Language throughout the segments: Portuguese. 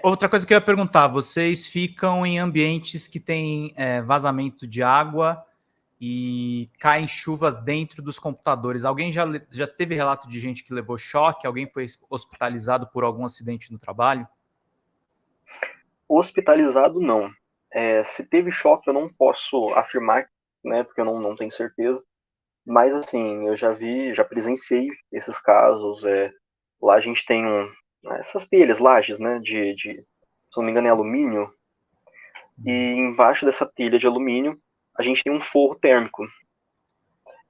Outra coisa que eu ia perguntar, vocês ficam em ambientes que tem vazamento de água e caem chuvas dentro dos computadores. Alguém já teve relato de gente que levou choque? Alguém foi hospitalizado por algum acidente no trabalho? Hospitalizado, não. Se teve choque, eu não posso afirmar, né, porque eu não tenho certeza. Mas, assim, eu já presenciei esses casos. Lá a gente tem essas telhas, lajes, né, se não me engano, é alumínio. E embaixo dessa telha de alumínio, a gente tem um forro térmico.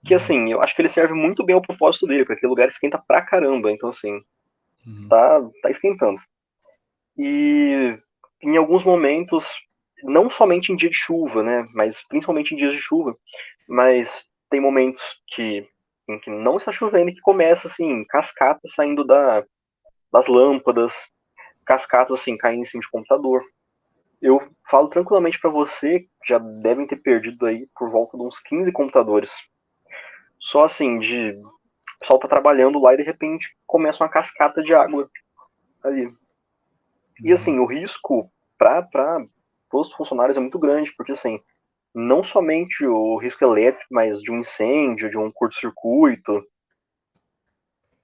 Que, assim, eu acho que ele serve muito bem ao propósito dele, porque aquele lugar esquenta pra caramba. Então, assim, tá esquentando. E em alguns momentos, não somente em dia de chuva, né, mas principalmente em dias de chuva, mas tem momentos em que não está chovendo e que começa assim, cascata saindo das lâmpadas, cascatas assim caindo em cima de computador. Eu falo tranquilamente para você que já devem ter perdido aí por volta de uns 15 computadores. Só assim, o pessoal tá trabalhando lá e de repente começa uma cascata de água ali. E assim, o risco para todos os funcionários é muito grande, porque assim, não somente o risco elétrico, mas de um incêndio, de um curto-circuito,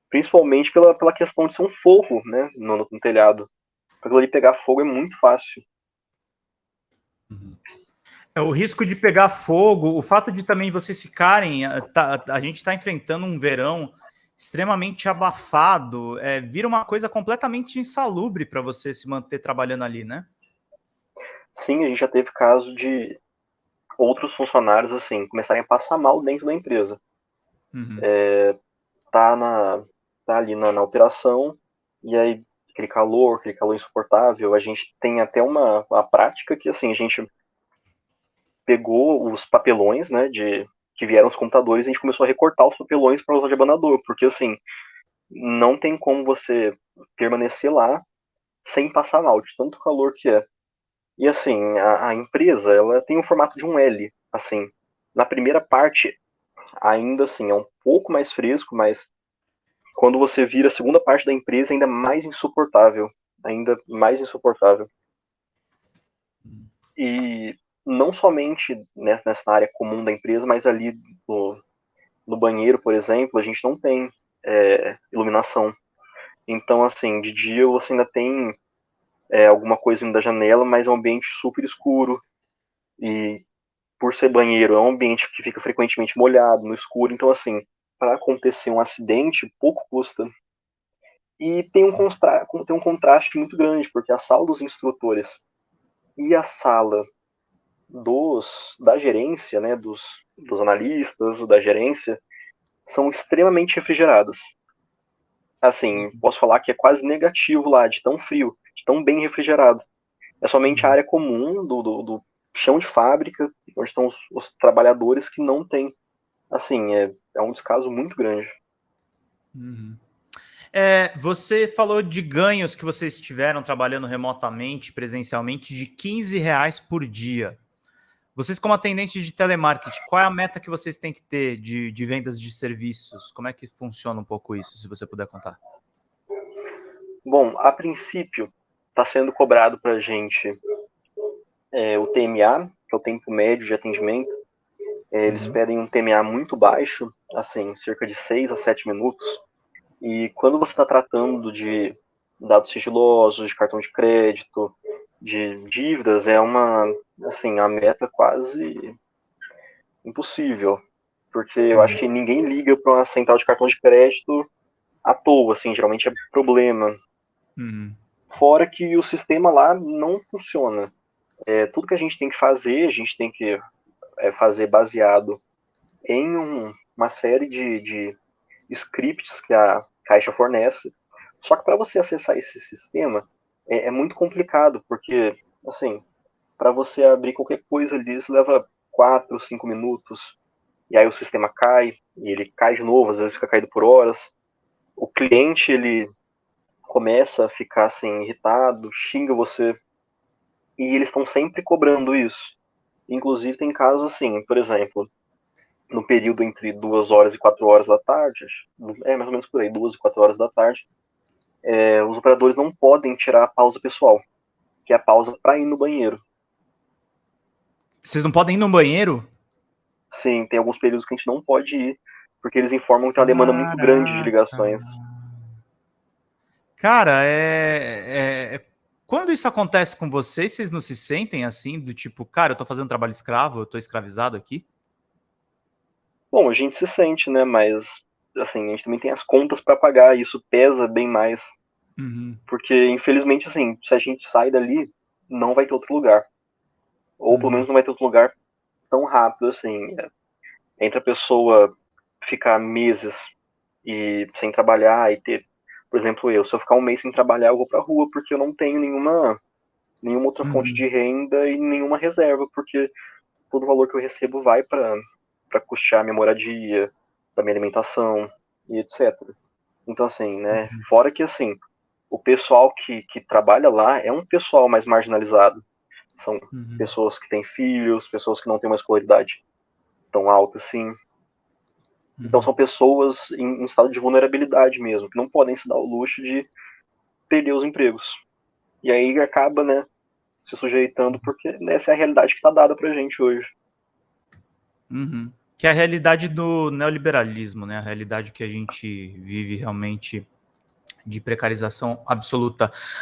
principalmente pela questão de ser um forro, né, no telhado. Para aquilo ali pegar fogo é muito fácil. O risco de pegar fogo, o fato de também vocês ficarem. A gente está enfrentando um verão extremamente abafado, vira uma coisa completamente insalubre para você se manter trabalhando ali, né? Sim, a gente já teve caso de outros funcionários assim começarem a passar mal dentro da empresa. Uhum. Tá, tá ali na operação, e aí aquele calor insuportável. A gente tem até uma prática que assim, a gente pegou os papelões, né, que vieram os computadores, e a gente começou a recortar os papelões para usar de abanador, porque assim, não tem como você permanecer lá sem passar mal, de tanto calor que é. E assim, a empresa, ela tem o formato de um L, assim. Na primeira parte, ainda assim, é um pouco mais fresco, mas quando você vira a segunda parte da empresa, ainda mais insuportável. Ainda mais insuportável. E não somente nessa área comum da empresa, mas ali no banheiro, por exemplo, a gente não tem iluminação. Então, assim, de dia você ainda tem alguma coisa vindo da janela, mas é um ambiente super escuro. E por ser banheiro, é um ambiente que fica frequentemente molhado, no escuro. Então, assim, para acontecer um acidente, pouco custa. E tem um contraste muito grande, porque a sala dos instrutores e a sala da gerência, né, dos analistas, da gerência, são extremamente refrigeradas. Assim, posso falar que é quase negativo lá, de tão frio, de tão bem refrigerado. É somente a área comum do chão de fábrica, onde estão os trabalhadores que não tem. Assim, é um descaso muito grande. Você falou de ganhos que vocês tiveram trabalhando remotamente, presencialmente, de R$ 15 por dia. Vocês, como atendentes de telemarketing, qual é a meta que vocês têm que ter de vendas de serviços? Como é que funciona um pouco isso, se você puder contar? Bom, a princípio, está sendo cobrado para a gente o TMA, que é o tempo médio de atendimento. Eles pedem um TMA muito baixo, assim, cerca de 6 a 7 minutos. E quando você está tratando de dados sigilosos, de cartão de crédito, de dívidas, é assim, a meta quase impossível. Porque eu acho que ninguém liga para uma central de cartão de crédito à toa, assim, geralmente é problema. Fora que o sistema lá não funciona. Tudo que a gente tem que fazer, a gente tem que fazer baseado em uma série de scripts que a Caixa fornece. Só que para você acessar esse sistema é muito complicado, porque, assim, para você abrir qualquer coisa ali, isso leva 4, 5 minutos, e aí o sistema cai, e ele cai de novo, às vezes fica caído por horas. O cliente, ele começa a ficar assim, irritado, xinga você, e eles estão sempre cobrando isso. Inclusive tem casos assim, por exemplo, no período entre 2 horas e 4 horas da tarde, mais ou menos por aí, 2 e 4 horas da tarde, os operadores não podem tirar a pausa pessoal, que é a pausa para ir no banheiro. Vocês não podem ir no banheiro? Sim, tem alguns períodos que a gente não pode ir, porque eles informam que tem uma demanda muito grande de Caraca. ligações. Cara, quando isso acontece com vocês, vocês não se sentem assim, do tipo, cara, eu tô fazendo trabalho escravo, eu tô escravizado aqui? Bom, a gente se sente, né? Mas, assim, a gente também tem as contas para pagar, e isso pesa bem mais. Uhum, Porque, infelizmente, assim, se a gente sai dali, não vai ter outro lugar. Ou pelo uhum, menos não vai ter outro lugar tão rápido assim. Entre a pessoa ficar meses e sem trabalhar e ter, por exemplo, se eu ficar um mês sem trabalhar, eu vou pra rua porque eu não tenho nenhuma outra fonte uhum, de renda e nenhuma reserva, porque todo o valor que eu recebo vai para custear minha moradia, para minha alimentação e etc. Então, assim, né, uhum, fora que, assim, o pessoal que trabalha lá é um pessoal mais marginalizado. São uhum, pessoas que têm filhos, pessoas que não têm uma escolaridade tão alta assim. Então uhum. são pessoas em estado de vulnerabilidade mesmo, que não podem se dar o luxo de perder os empregos. E aí acaba, né, se sujeitando, porque essa é a realidade que está dada pra gente hoje. Uhum. Que é a realidade do neoliberalismo, né? A realidade que a gente vive realmente de precarização absoluta.